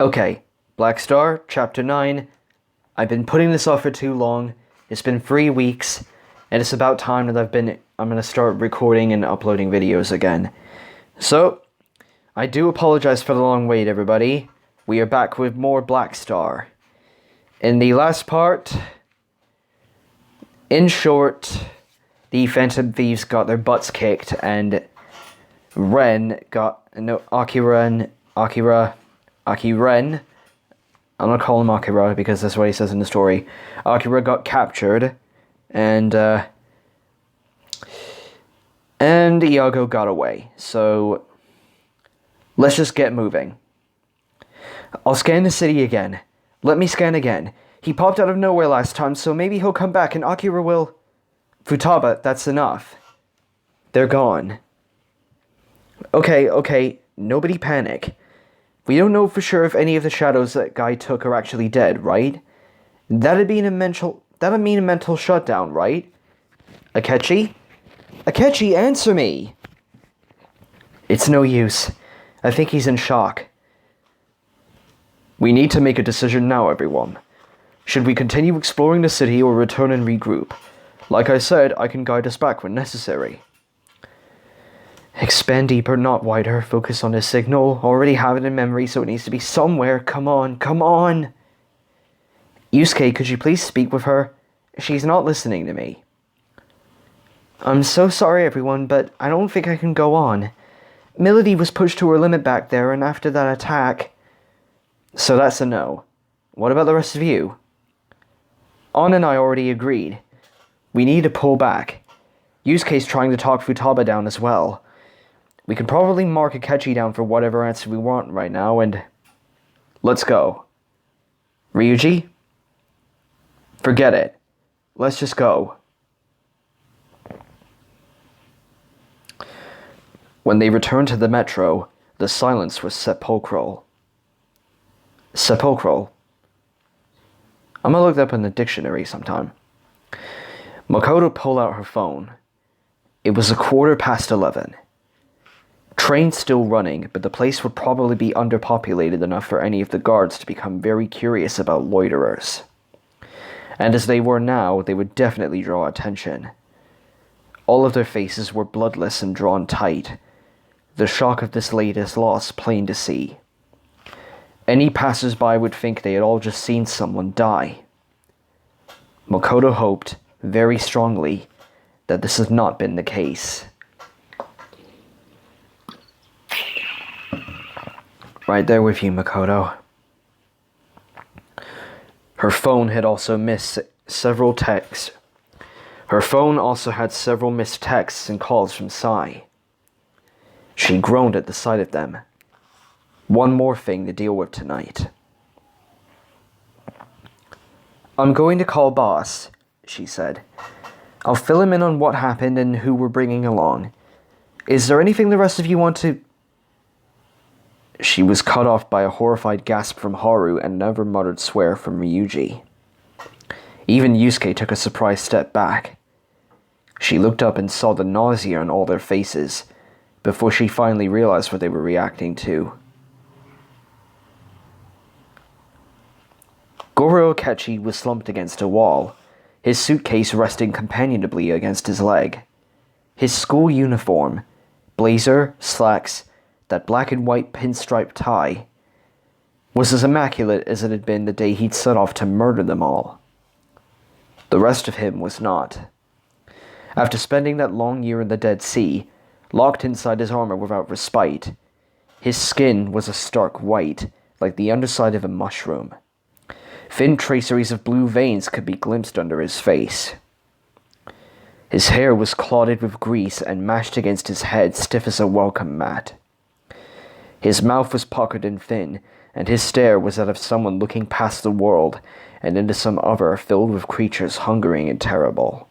Okay, Black Star, Chapter 9. I've been putting this off for too long. It's been 3 weeks, and it's about time that I'm gonna start recording and uploading videos again. So, I do apologize for the long wait, everybody. We are back with more Black Star. In the last part, in short, the Phantom Thieves got their butts kicked, and Akira, I'm gonna call him Akira because that's what he says in the story. Akira got captured, and Iago got away. So, let's just get moving. I'll scan the city again. Let me scan again. He popped out of nowhere last time, so maybe he'll come back and Akira will... Futaba, that's enough. They're gone. Okay, nobody panic. We don't know for sure if any of the shadows that guy took are actually dead, right? That'd mean a mental shutdown, right? Akechi? Akechi, answer me! It's no use. I think he's in shock. We need to make a decision now, everyone. Should we continue exploring the city or return and regroup? Like I said, I can guide us back when necessary. Expand deeper, not wider. Focus on his signal. Already have it in memory, so it needs to be somewhere. Come on. Yusuke, could you please speak with her? She's not listening to me. I'm so sorry, everyone, but I don't think I can go on. Melody was pushed to her limit back there, and after that attack... So that's a no. What about the rest of you? An and I already agreed. We need to pull back. Yusuke's trying to talk Futaba down as well. We can probably mark Akechi down for whatever answer we want right now, and... Let's go. Ryuji? Forget it. Let's just go. When they returned to the metro, the silence was sepulchral. Sepulchral. I'm gonna look that up in the dictionary sometime. Makoto pulled out her phone. It was 11:15. Train still running, but the place would probably be underpopulated enough for any of the guards to become very curious about loiterers. And as they were now, they would definitely draw attention. All of their faces were bloodless and drawn tight, the shock of this latest loss plain to see. Any passers-by would think they had all just seen someone die. Makoto hoped, very strongly, that this has not been the case. Right there with you, Makoto. Her phone had also missed several texts. Her phone also had several missed texts and calls from Sai. She groaned at the sight of them. One more thing to deal with tonight. I'm going to call Boss, she said. I'll fill him in on what happened and who we're bringing along. Is there anything the rest of you want to... She was cut off by a horrified gasp from Haru and another muttered swear from Ryuji. Even Yusuke took a surprised step back. She looked up and saw the nausea on all their faces, before she finally realized what they were reacting to. Goro Akechi was slumped against a wall, his suitcase resting companionably against his leg. His school uniform, blazer, slacks, that black and white pinstripe tie, was as immaculate as it had been the day he'd set off to murder them all. The rest of him was not. After spending that long year in the Dead Sea, locked inside his armor without respite, his skin was a stark white, like the underside of a mushroom. Thin traceries of blue veins could be glimpsed under his face. His hair was clotted with grease and mashed against his head stiff as a welcome mat. His mouth was puckered and thin, and his stare was that of someone looking past the world and into some other filled with creatures hungering and terrible.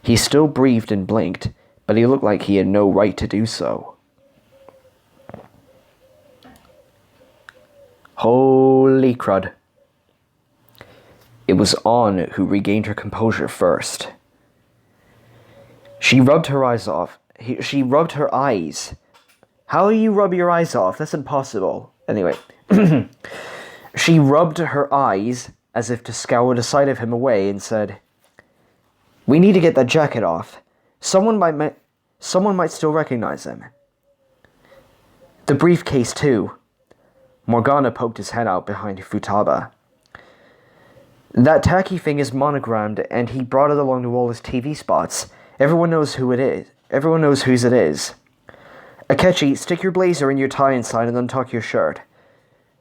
He still breathed and blinked, but he looked like he had no right to do so. Holy crud. It was An who regained her composure first. She rubbed her eyes off. She rubbed her eyes. How do you rub your eyes off? That's impossible. Anyway. She rubbed her eyes as if to scour the sight of him away and said, "We need to get that jacket off. Someone might still recognize him." "The briefcase, too." Morgana poked his head out behind Futaba. "That tacky thing is monogrammed, and he brought it along to all his TV spots. Everyone knows who it is. Everyone knows whose it is. Akechi, stick your blazer in your tie inside and untuck your shirt.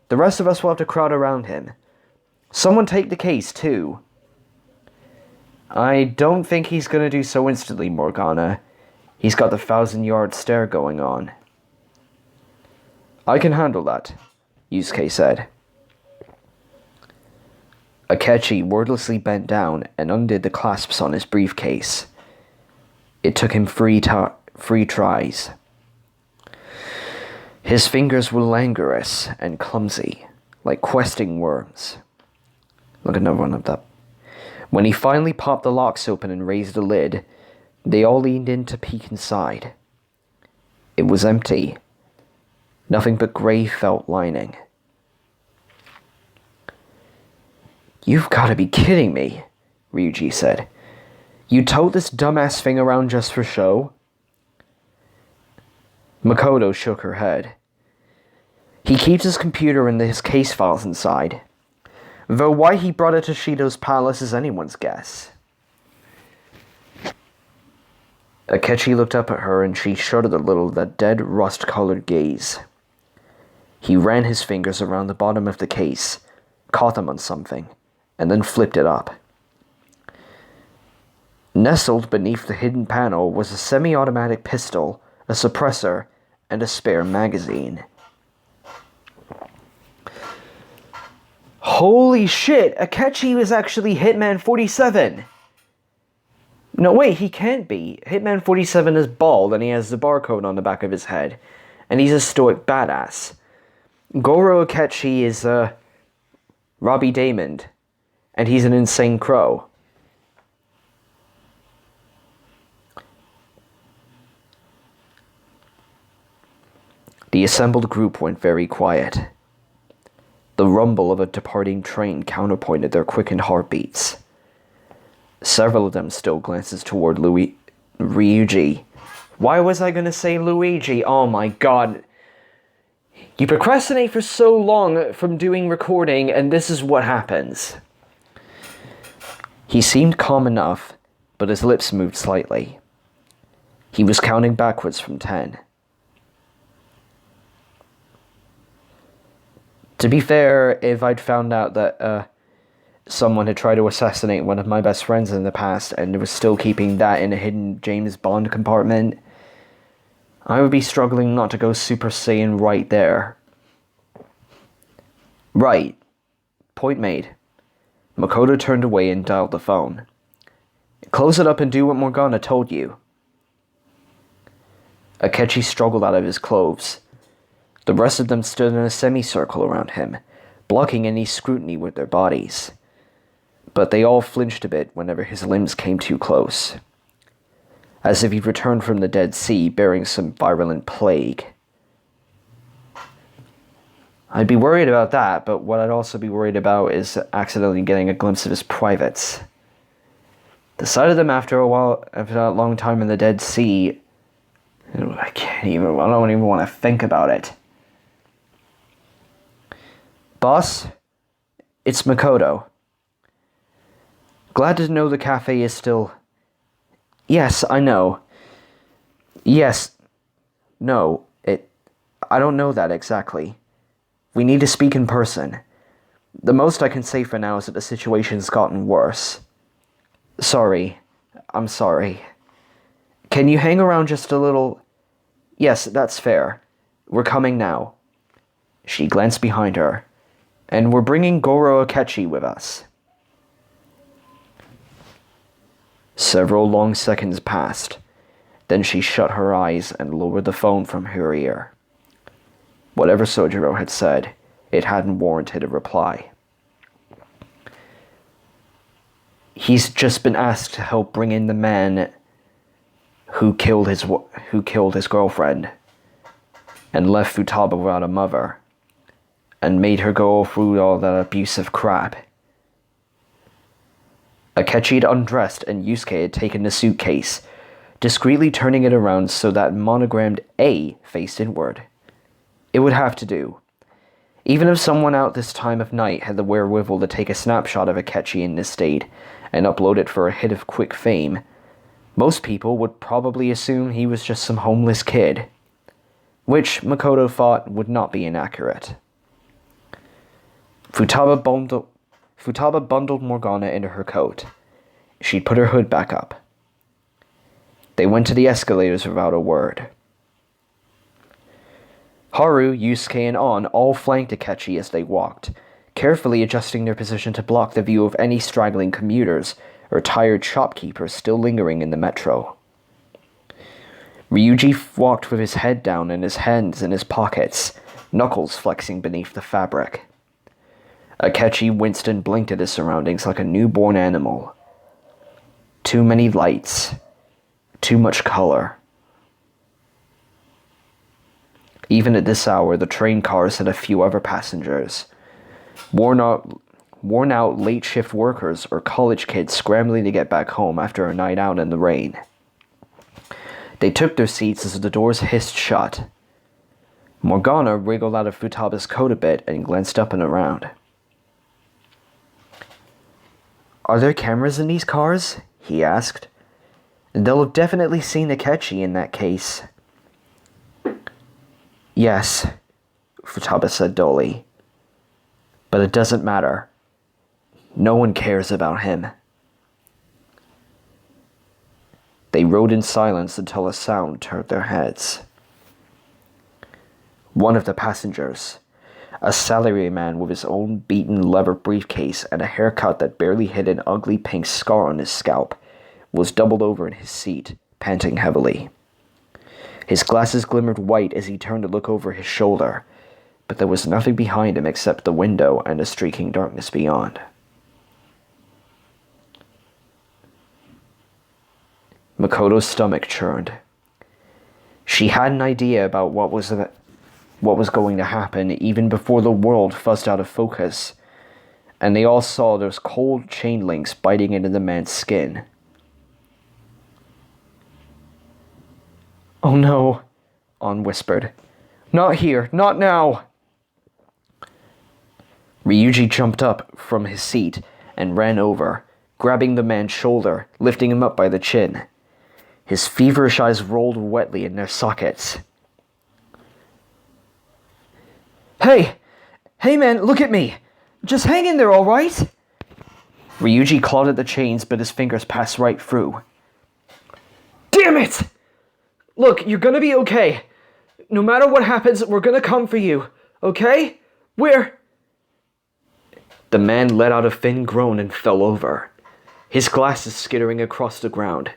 The rest of us will have to crowd around him. Someone take the case, too." "I don't think he's going to do so instantly, Morgana. He's got the 1,000-yard stare going on." "I can handle that," Yusuke said. Akechi wordlessly bent down and undid the clasps on his briefcase. It took him three tries. His fingers were languorous and clumsy, like questing worms. Look, another one of that. When he finally popped the locks open and raised the lid, they all leaned in to peek inside. It was empty. Nothing but grey felt lining. "You've got to be kidding me," Ryuji said. "You towed this dumbass thing around just for show?" Makoto shook her head. "He keeps his computer and his case files inside. Though why he brought it to Shido's palace is anyone's guess." Akechi looked up at her and she shuddered a little at that dead, rust-colored gaze. He ran his fingers around the bottom of the case, caught them on something, and then flipped it up. Nestled beneath the hidden panel was a semi-automatic pistol, a suppressor, and a spare magazine. Holy shit, Akechi is actually Hitman 47! No, wait, he can't be. Hitman 47 is bald and he has the barcode on the back of his head. And he's a stoic badass. Goro Akechi is, Robbie Damon. And he's an insane crow. The assembled group went very quiet. The rumble of a departing train counterpointed their quickened heartbeats. Several of them stole glances toward Ryuji. Why was I going to say Luigi? Oh my god. You procrastinate for so long from doing recording, and this is what happens. He seemed calm enough, but his lips moved slightly. He was counting backwards from 10. To be fair, if I'd found out that someone had tried to assassinate one of my best friends in the past and was still keeping that in a hidden James Bond compartment, I would be struggling not to go Super Saiyan right there. Right. Point made. Makoto turned away and dialed the phone. Close it up and do what Morgana told you. Akechi struggled out of his clothes. The rest of them stood in a semicircle around him, blocking any scrutiny with their bodies. But they all flinched a bit whenever his limbs came too close. As if he'd returned from the Dead Sea bearing some virulent plague. I'd be worried about that, but what I'd also be worried about is accidentally getting a glimpse of his privates. The sight of them after a long time in the Dead Sea, I don't even want to think about it. Boss, it's Makoto. Glad to know the cafe is still... Yes, I know. Yes. No, I don't know that exactly. We need to speak in person. The most I can say for now is that the situation's gotten worse. Sorry. I'm sorry. Can you hang around just a little? Yes, that's fair. We're coming now. She glanced behind her. And we're bringing Goro Akechi with us. Several long seconds passed. Then she shut her eyes and lowered the phone from her ear. Whatever Sojiro had said, it hadn't warranted a reply. He's just been asked to help bring in the man who killed his girlfriend and left Futaba without a mother. and made her go through all that abusive crap. Akechi had undressed and Yusuke had taken the suitcase, discreetly turning it around so that monogrammed A faced inward. It would have to do. Even if someone out this time of night had the wherewithal to take a snapshot of Akechi in this state and upload it for a hit of quick fame, most people would probably assume he was just some homeless kid, which Makoto thought would not be inaccurate. Futaba bundled Morgana into her coat. She'd put her hood back up. They went to the escalators without a word. Haru, Yusuke, and An all flanked Akechi as they walked, carefully adjusting their position to block the view of any straggling commuters or tired shopkeepers still lingering in the metro. Ryuji walked with his head down and his hands in his pockets, knuckles flexing beneath the fabric. Akechi winced and blinked at his surroundings like a newborn animal. Too many lights. Too much color. Even at this hour, the train cars had a few other passengers. Worn out late shift workers or college kids scrambling to get back home after a night out in the rain. They took their seats as the doors hissed shut. Morgana wriggled out of Futaba's coat a bit and glanced up and around. "Are there cameras in these cars?" he asked. "They'll have definitely seen Akechi in that case." "Yes," Futaba said dully. "But it doesn't matter. No one cares about him." They rode in silence until a sound turned their heads. One of the passengers, a salaryman with his own beaten leather briefcase and a haircut that barely hid an ugly pink scar on his scalp, was doubled over in his seat, panting heavily. His glasses glimmered white as he turned to look over his shoulder, but there was nothing behind him except the window and the streaking darkness beyond. Makoto's stomach churned. She had an idea about what was going to happen even before the world fuzzed out of focus, and they all saw those cold chain links biting into the man's skin. "Oh no," An whispered. "Not here, not now." Ryuji jumped up from his seat and ran over, grabbing the man's shoulder, lifting him up by the chin. His feverish eyes rolled wetly in their sockets. Hey man, look at me! Just hang in there, alright?" Ryuji clawed at the chains, but his fingers passed right through. "Damn it! Look, you're gonna be okay. No matter what happens, we're gonna come for you, okay? The man let out a thin groan and fell over, his glasses skittering across the ground.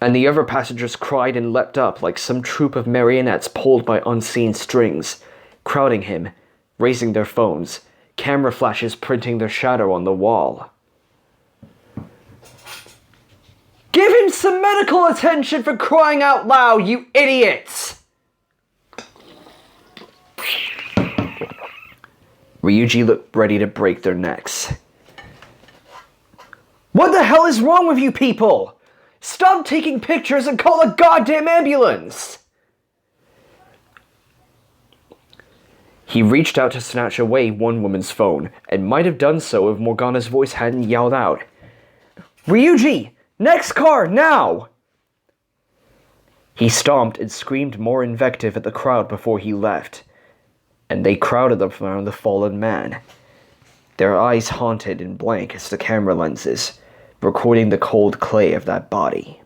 And the other passengers cried and leapt up like some troop of marionettes pulled by unseen strings, crowding him, raising their phones, camera flashes printing their shadow on the wall. "Give him some medical attention for crying out loud, you idiots!" Ryuji looked ready to break their necks. "What the hell is wrong with you people? Stop taking pictures and call a goddamn ambulance!" He reached out to snatch away one woman's phone, and might have done so if Morgana's voice hadn't yelled out, "Ryuji! Next car, now!" He stomped and screamed more invective at the crowd before he left, and they crowded around the fallen man, their eyes haunted and blank as the camera lenses, recording the cold clay of that body.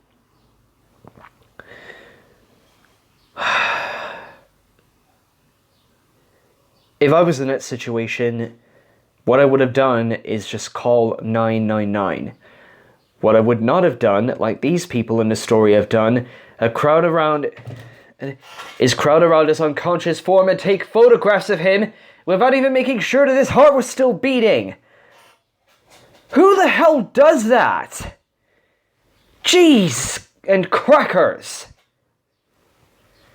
If I was in that situation, what I would have done is just call 999. What I would not have done, like these people in the story have done, crowd around his unconscious form and take photographs of him without even making sure that his heart was still beating. Who the hell does that? Jeez and crackers!